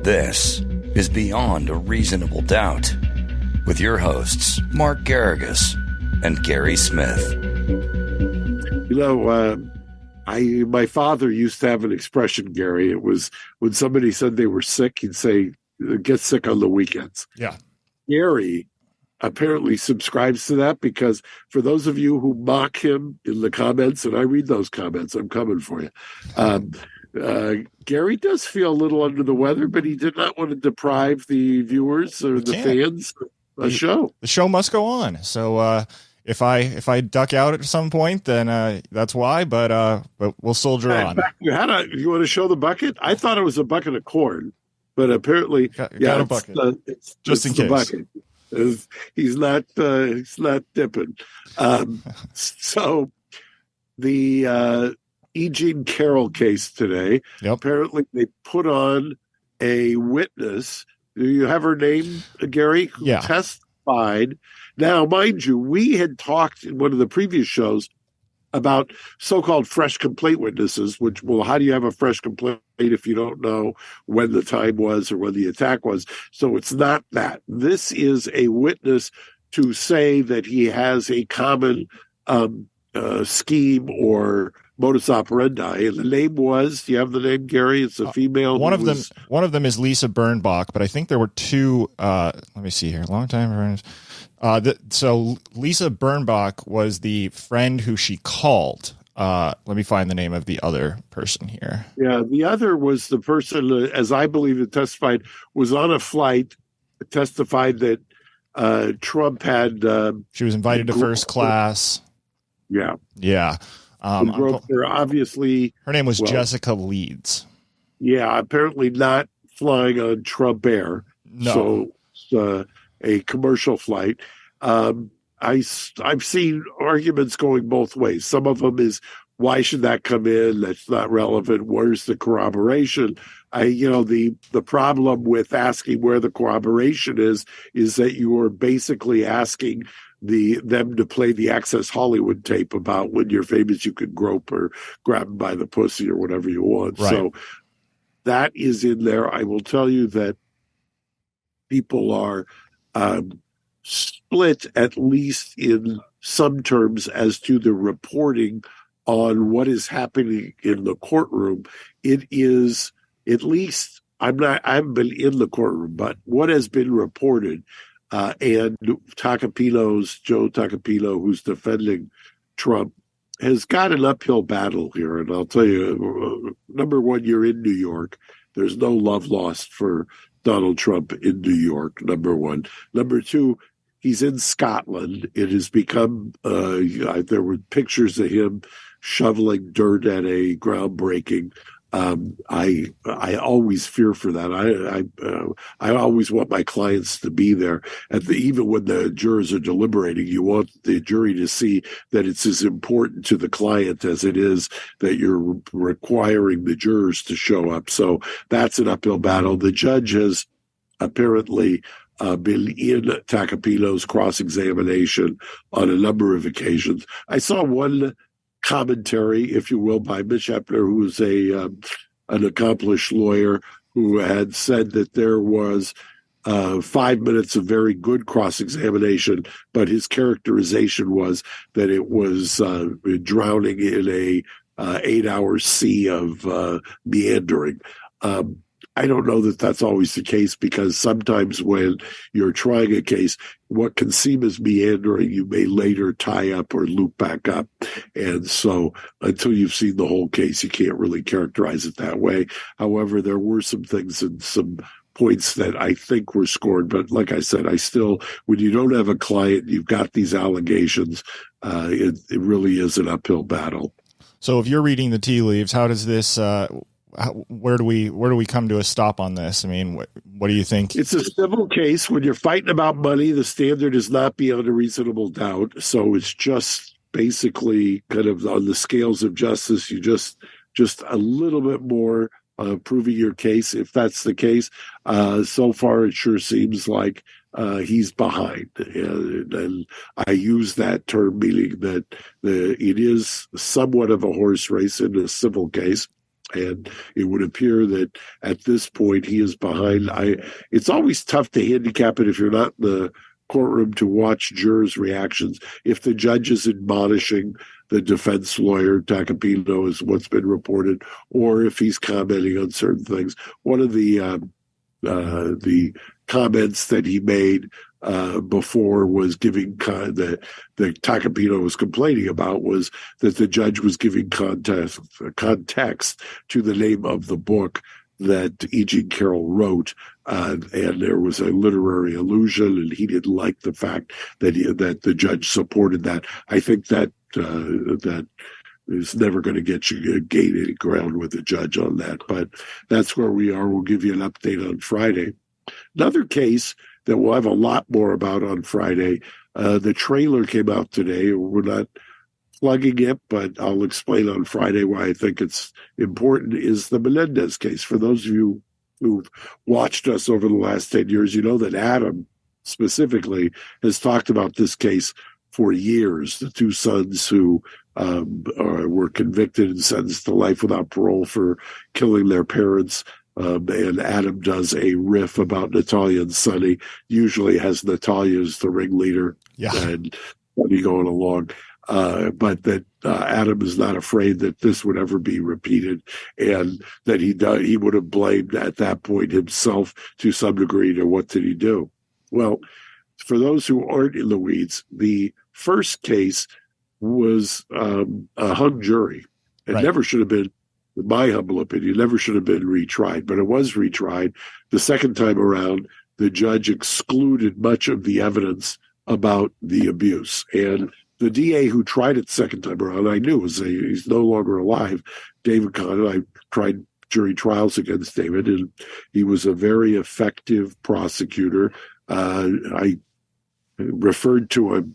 This is Beyond a Reasonable Doubt with your hosts, Mark Garrigus and Gary Smith. You know, my father used to have an expression, Gary. It was when somebody said they were sick, he'd say, get sick on the weekends. Yeah. Gary apparently subscribes to that because for those of you who mock him in the comments, and I read those comments, I'm coming for you. Gary does feel a little under the weather, but he did not want to deprive the viewers or the fans of a show. The show must go on. So if I duck out at some point, then that's why. But we'll soldier on. Fact, you want to show the bucket? I thought it was a bucket of corn, but apparently, got a bucket. It's just in case. Bucket. He's not dipping. So the E. Jean Carroll case today. Yep. Apparently, they put on a witness. Do you have her name, Gary? Who testified. Now, mind you, we had talked in one of the previous shows about so-called fresh complaint witnesses, which, well, how do you have a fresh complaint if you don't know when the time was or when the attack was? So it's not that. This is a witness to say that he has a common scheme or modus operandi. And the name was, do you have the name, Gary? It's a female. One of them is Lisa Birnbach, but I think there were two. Let me see here. Long time. So Lisa Birnbach was the friend who she called. Let me find the name of the other person here. Yeah, the other was the person, as I believe it testified, was on a flight, testified that Trump had. She was invited to first class. Yeah. Yeah. Obviously, her name was Jessica Leeds. Yeah, apparently not flying on Trump Air. No. So a commercial flight. I've seen arguments going both ways. Some of them is, why should that come in? That's not relevant. Where's the corroboration? The problem with asking where the corroboration is that you are basically asking them to play the Access Hollywood tape about when you're famous, you could grope or grab them by the pussy or whatever you want. Right. So that is in there. I will tell you that people are split, at least in some terms, as to the reporting on what is happening in the courtroom. It is, at least, I haven't been in the courtroom, but what has been reported, and Joe Tacopino, who's defending Trump, has got an uphill battle here. And I'll tell you, number one, you're in New York. There's no love lost for Donald Trump in New York, number one. Number two, he's in Scotland. It has become, there were pictures of him shoveling dirt at a groundbreaking. I always fear for that. I always want my clients to be there. Even when the jurors are deliberating, you want the jury to see that it's as important to the client as it is that you're requiring the jurors to show up. So that's an uphill battle. The judge has apparently been in Tacopino's cross-examination on a number of occasions. I saw one commentary, if you will, by Mitch Epner, who is an accomplished lawyer, who had said that there was 5 minutes of very good cross-examination, but his characterization was that it was drowning in a 8-hour sea of meandering. I don't know that that's always the case, because sometimes when you're trying a case, what can seem as meandering, you may later tie up or loop back up. And so until you've seen the whole case, you can't really characterize it that way. However, there were some things and some points that I think were scored. But like I said, when you don't have a client, you've got these allegations, it really is an uphill battle. So if you're reading the tea leaves, how does this, where do we come to a stop on this? I mean, what do you think? It's a civil case. When you're fighting about money, the standard is not beyond a reasonable doubt. So it's just basically kind of on the scales of justice. You just a little bit more proving your case. If that's the case, so far it sure seems like he's behind. And I use that term meaning that it is somewhat of a horse race in a civil case. And it would appear that at this point he is behind. It's always tough to handicap it if you're not in the courtroom to watch jurors' reactions. If the judge is admonishing the defense lawyer, Tacopino is what's been reported, or if he's commenting on certain things. One of the comments that he made before was giving the Tacopino was complaining about was that the judge was giving context to the name of the book that E. Jean Carroll wrote, and there was a literary allusion, and he didn't like the fact that the judge supported that. I think that is never going to get you gain any ground with the judge on that, but that's where we are. We'll give you an update on Friday. Another case that we'll have a lot more about on Friday. The trailer came out today. We're not plugging it, but I'll explain on Friday why I think it's important, is the Menendez case. For those of you who've watched us over the last 10 years, you know that Adam specifically has talked about this case for years. The two sons who were convicted and sentenced to life without parole for killing their parents. And Adam does a riff about Natalia and Sonny, usually has Natalia as the ringleader and Sonny going along. But that Adam is not afraid that this would ever be repeated, and that he would have blamed at that point himself to some degree to what did he do. Well, for those who aren't in the weeds, the first case was a hung jury. It never should have been, in my humble opinion, never should have been retried, but it was retried. The second time around, the judge excluded much of the evidence about the abuse. And the DA who tried it the second time around, I knew he's no longer alive, David Conn. I tried jury trials against David, and he was a very effective prosecutor. I referred to him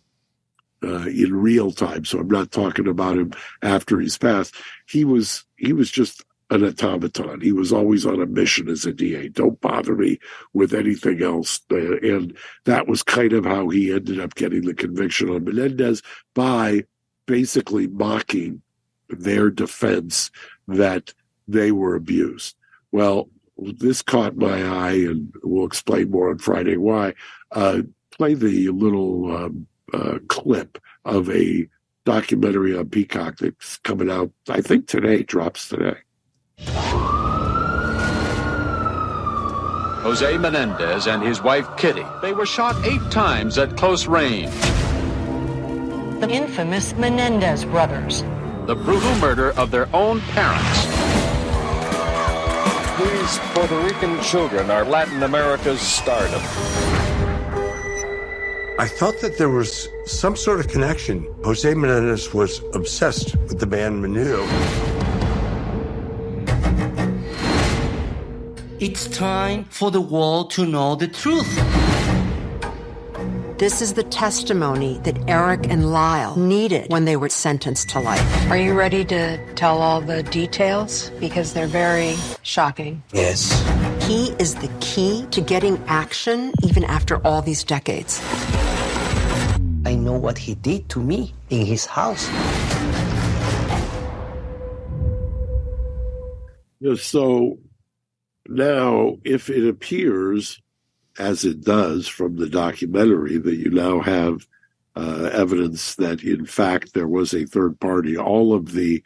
in real time, so I'm not talking about him after he's passed. He was just an automaton. He was always on a mission as a DA. Don't bother me with anything else. And that was kind of how he ended up getting the conviction on Menendez, by basically mocking their defense that they were abused. Well, this caught my eye, and we'll explain more on Friday why. Play the little clip of a documentary on Peacock that's coming out, I think today, drops today. Jose Menendez and his wife Kitty, they were shot 8 times at close range. The infamous Menendez Brothers. The brutal murder of their own parents. These Puerto Rican children are Latin America's stardom. I thought that there was some sort of connection. Jose Menendez was obsessed with the band Manu. It's time for the world to know the truth. This is the testimony that Eric and Lyle needed when they were sentenced to life. Are you ready to tell all the details? Because they're very shocking. Yes. He is the key to getting action even after all these decades. I know what he did to me in his house. So now, if it appears, as it does from the documentary, that you now have evidence that, in fact, there was a third party, all of the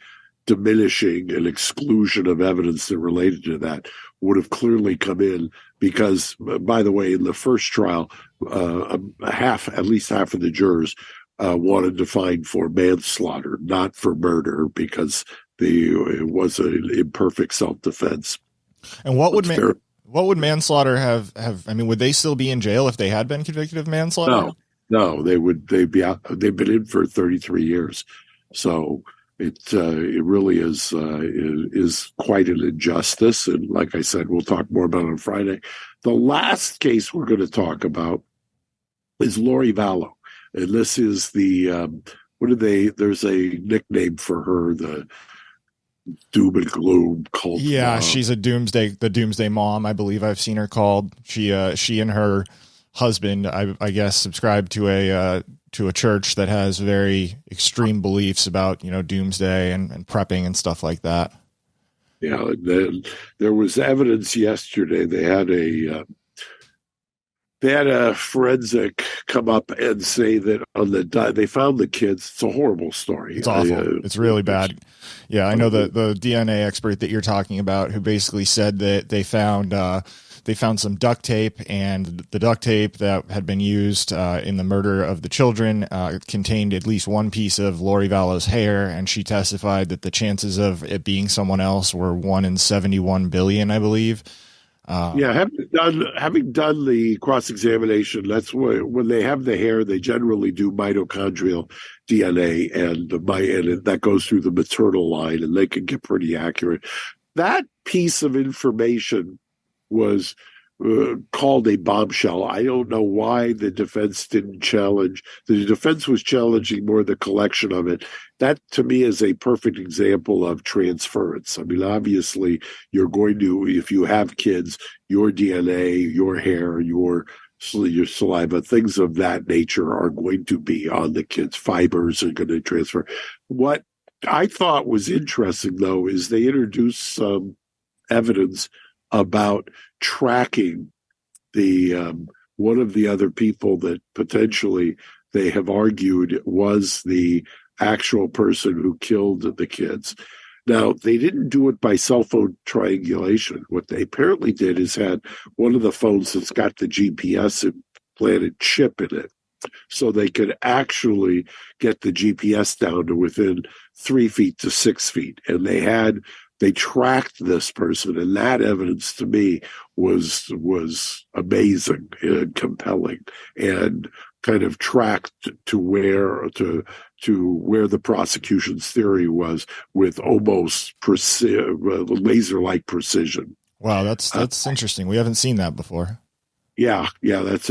diminishing and exclusion of evidence that related to that would have clearly come in because, by the way, in the first trial, at least half of the jurors wanted to find for manslaughter, not for murder, because it was an imperfect self-defense. And what would manslaughter have? I mean, would they still be in jail if they had been convicted of manslaughter? No, they'd be out. They've been in for 33 years. So it really is quite an injustice. And like I said, we'll talk more about it on Friday. The last case we're going to talk about is Lori Vallow. And this is there's a nickname for her, the doom and gloom cult. Yeah, she's the Doomsday Mom, I believe I've seen her called. She and her husband, I guess, subscribe to a church that has very extreme beliefs about, doomsday and prepping and stuff like that. Yeah, and then there was evidence yesterday. They had a forensic come up and say that they found the kids. It's a horrible story. It's awful. It's really bad. Yeah, I know the DNA expert that you're talking about, who basically said that they found some duct tape, and the duct tape that had been used in the murder of the children contained at least one piece of Lori Vallow's hair, and she testified that the chances of it being someone else were 1 in 71 billion, I believe. Having done the cross-examination, that's when they have the hair, they generally do mitochondrial DNA, and that goes through the maternal line, and they can get pretty accurate. That piece of information was called a bombshell. I don't know why the defense didn't challenge. The defense was challenging more the collection of it. That, to me, is a perfect example of transference. I mean, obviously, you're going to, if you have kids, your DNA, your hair, your saliva, things of that nature are going to be on the kids. Fibers are going to transfer. What I thought was interesting, though, is they introduced some evidence about tracking the one of the other people that potentially they have argued was the actual person who killed the kids. Now, they didn't do it by cell phone triangulation. What they apparently did is had one of the phones that's got the GPS implanted chip in it, so they could actually get the GPS down to within 3 feet to 6 feet. And they tracked this person, and that evidence to me was amazing and compelling, and kind of tracked to where the prosecution's theory was, with almost laser-like precision. Wow, that's interesting. We haven't seen that before. Yeah, that's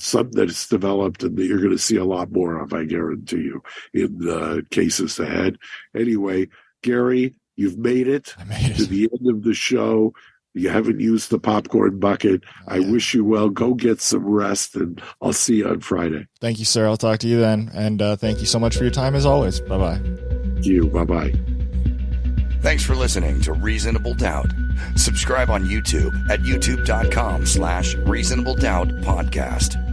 something that's developed, and that you're going to see a lot more of, I guarantee you, in the cases ahead. Anyway, Gary, you've made it to the end of the show. You haven't used the popcorn bucket. I wish you well. Go get some rest, and I'll see you on Friday. Thank you, sir. I'll talk to you then. And thank you so much for your time, as always. Bye-bye. Thank you. Bye-bye. Thanks for listening to Reasonable Doubt. Subscribe on YouTube at youtube.com/Reasonable Doubt Podcast.